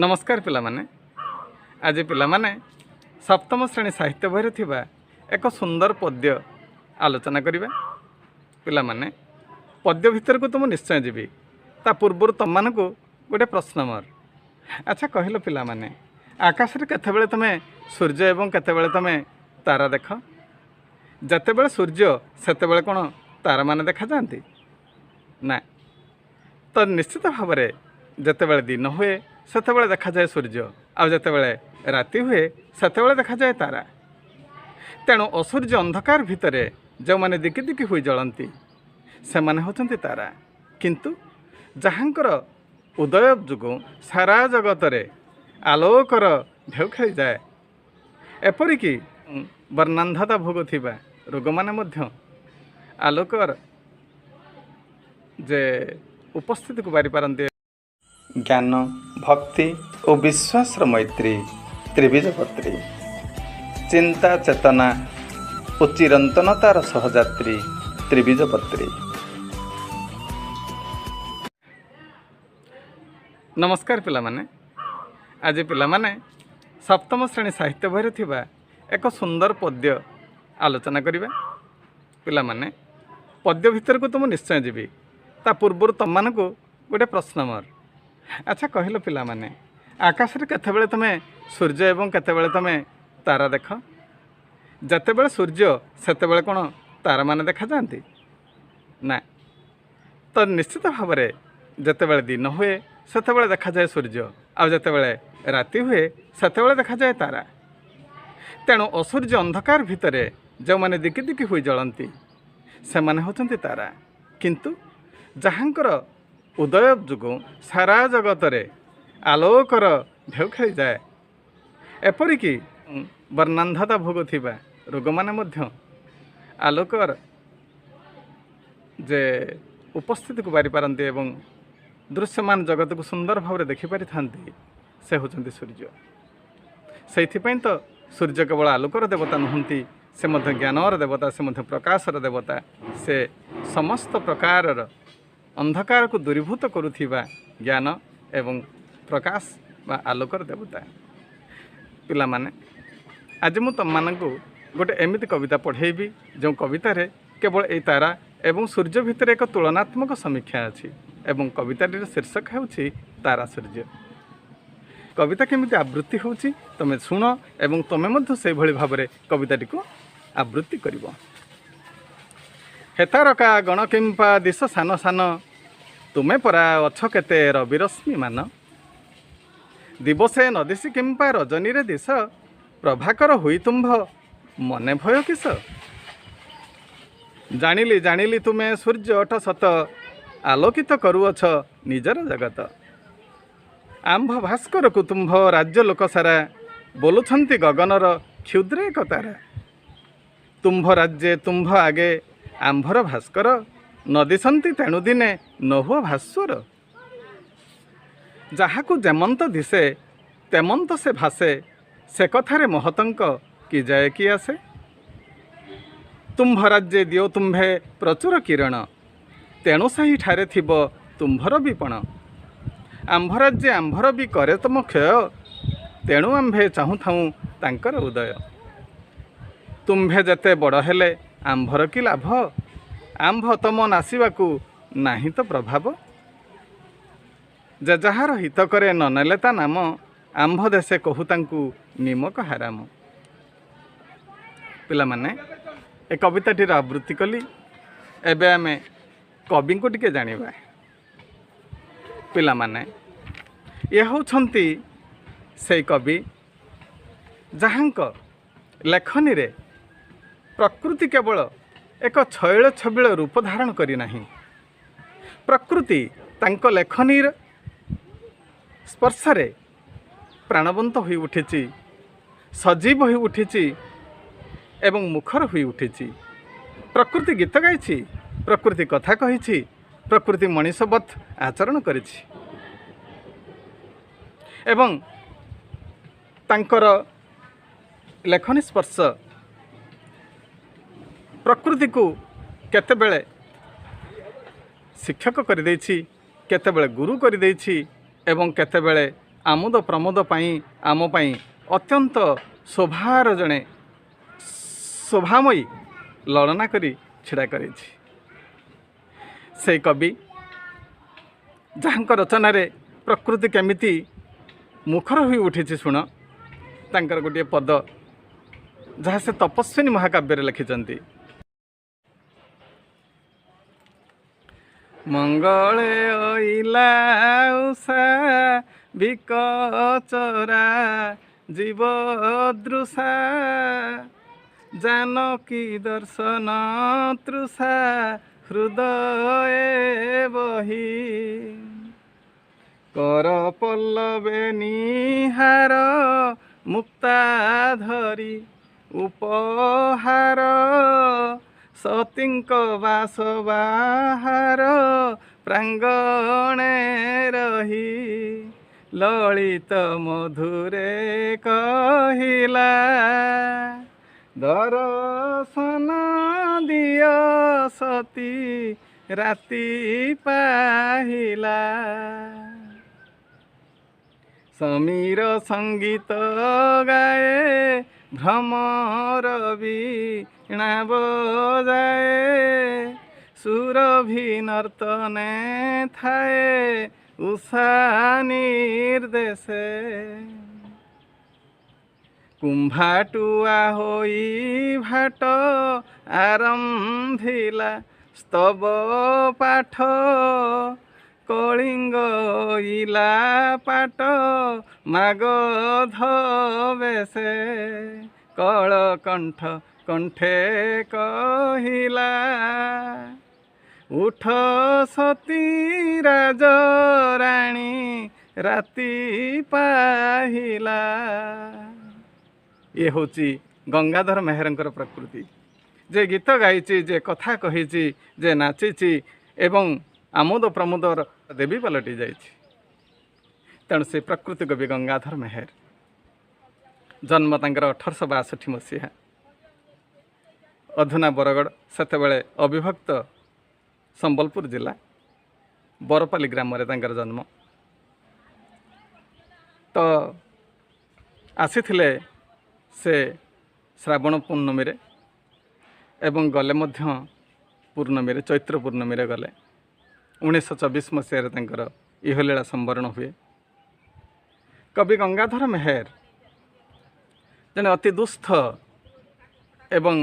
नमस्कार पिलामाने आज पिलामाने सप्तम श्रेणी साहित्य बही थिबा एक सुंदर पद्य आलोचना करिबा। पिलामाने पद्य भितर को तुम निश्चय जीवी ता पूर्व तुम मान को गोटे प्रश्न मोर। अच्छा कहल पिलामाने आकाश रे केतेबेले तुमे सूर्य एवं केतेबेले तुमे तारा देख? जतेबेले सूर्य सेतेबेले कोन तारा माने देखा जाती ना? तो निश्चित भाव में जितेबाला दिन हुए सेतेबाला देखा जाए सूर्य आ जितेबाला राति हुए सेतेबाला देखा जाए तारा। तेणु असूर्य अंधकार भितर जो मैंने दिकी दिकी हुई जलती से माने होचंती तारा, किंतु जहाँकर उदय जोगु सारा जगत रे आलोकर ढेउ खेली जाए। एपरिकी वर्णांधता भोग थिबा रोग माने मध्य आलोकर जे उपस्थिति को बारी पारती। ज्ञान भक्ति और विश्वास मैत्री त्रिबीजपत्री चिंता चेतना और चिरंतनतार सहयात्री त्रिबीजपत्री। नमस्कार पिलामाने आज पिलामाने सप्तम श्रेणी साहित्य बही थिबा एक सुंदर पद्य आलोचना करिबा। पिलामाने पद्य भितर को तुम निश्चय जीवी ता पूर्व तुम मान को गोटे प्रश्न मोर। अच्छा कहल पिलामाने आकाश रे केतेबेले तुमे सूर्य एवं केतेबेले तुमे तारा देख? जतेबेले सूर्य सेतेबेले कोन तारा माने देखा जाती ना? तो निश्चित भाव में जितेबाला दिन हुए सेतेबाला देखा जाए सूर्य आ जितेबाला राति हुए सेतेबाला देखा जाए तारा। तेणु असूर्य अंधकार भितर जो मैंने दिकी दिकी हुई जलती से माने होचंती तारा, किंतु जहाँकर उदय जोगु सारा जगत रे आलोकर ढेउ खेली जाए। एपरिकी वर्णांधता भोग थिबा रोग माने मध्य आलोकर जे उपस्थिति को बारी पारती एवं दृश्यमान जगत को सुंदर भाव देखि पारि थांती से होचंती सूर्य। सेइथिपई तो सूर्य केवल आलोकर देवता नुहंती, से मध्य ज्ञानर देवता, से मध्य प्रकाशर देवता, से समस्त प्रकार अंधकार को दूरीभूत करुथिबा ज्ञान एवं प्रकाश बा आलोकर देवता। पिलामाने आज मु तुम मानकु गोटे एमिति कविता पढ़ेबी जो कविता रे केवल ए तारा एवं सूर्य भितर एक तुलनात्मक समीक्षा अछि एवं कवितार शीर्षक होछि तारा सूर्य। कविता केमिति आवृत्ति होछि तमे सुन एवं तमे मध्य से भली भाबरे कविताटी को आवृत्ति करिवो। हेतारका गण किंपा दिश सान सान तुमे परा अछ केते रविरश्मि मान दिवसे न दिशि किंपा रजनी रे दिश प्रभाकर हुई तुम्भ मने भय किस जानिली जानिली तुमे सूर्य अठ सत आलोकित करुअछ निजर जगत आंभ भास्कर कुतुंभ राज्य लोक सारा बोलुछंती गगनर क्षुद्र एक तारा तुम्भ राज्ये तुम्भ आगे आंभर भास्कर न दिशंती तेणु दिने नहुआ भास्वर जहाकू जेमंत दिशे तेमंत से भासे से कथारे महतंक कि जाए कि आसे तुम्भ राज्ये दियो तुम्भे प्रचुर किरण तेणु सही ठारे थिब तुम्भर विपण आंभ राज्ये आंभर भी करे तुम क्षय तेणु आंभे चाहू थाऊ तांकर उदय तुम्भे जते बड़ हेले आंभर कि लाभ आंभ तम नासिबाकू नाही तो प्रभाव जे जहार हित करे न नेले ता नाम आंभ देशे कहू तांकू निमक हाराम। पिलामाने ए कविताटीर आवृत्ति कली एबे आमे कवि को टिके जानिबा। पिलामाने ये होछंती से कवि जहाँक लेखनी रे प्रकृति केवल एक छयळ छबिळ रूप धारण करी नाही, प्रकृति तांक लेखनीर स्पर्शरे प्राणवंत होई उठिछि, सजीव होई उठिछि एवं मुखर होई उठिछि। प्रकृति गीत गाइछि, प्रकृति कथा कहिछि, प्रकृति मनीषवत आचरण करिछि एवं तांकर लेखनी स्पर्श प्रकृति को केतेबेले शिक्षक कर देछि, केतेबेले गुरु कर देछि एवं केतेबेले आमोद प्रमोद पाई आम पाई अत्यंत शोभार जड़े शोभामयी ललना करी छिड़ा करी से कवि जहाँ रचन प्रकृति केमिति मुखर हो उठी शुण तांकर गोटे पद जहाँ से तपस्विनी महाकाव्य लिखिं मंगले अइला उषा विकचरा जीवदृषा जानकी दर्शन तृषा हृदय बही कर पल्लवे निहार मुक्ताधरी उपहार सतींक बास बाहार प्रांगणे रही ललित मधुरे कहिला दर्शन दिय सती राति पाहिला समीर संगीत गाए भ्रमर वीणा बजाए सुरभि नर्तने थाए उषा निर्देशे कुंभाटुआ होई भाट आरंभिला स्तव पाठ कलिंग इला पाट मागध बेसे कलकंठ कंठे कहिला उठ सती राजराणी राति पाहिला। ये हूँ गंगाधर मेहरंकर प्रकृति जे गीत गाई जे कथा कही जे नाची एवं आमोद प्रमोदर देवी पलटि जाइए। तेणु से प्रकृति कवि गंगाधर मेहर जन्म तांकर 1862 मसीहा अधुना बरगड़ सेतेबेले अविभक्त संबलपुर जिला बरपाली ग्राम रे तांकर जन्म। तो आसीथिले से श्रावण पूर्णमी रे एवं गले मध्य पूर्णमी रे चैत्र पूर्णमी रे गले 1924 मसीह तांकर इहलीला संवरण हुए। कवि गंगाधर मेहर जने अति दुस्थ एवं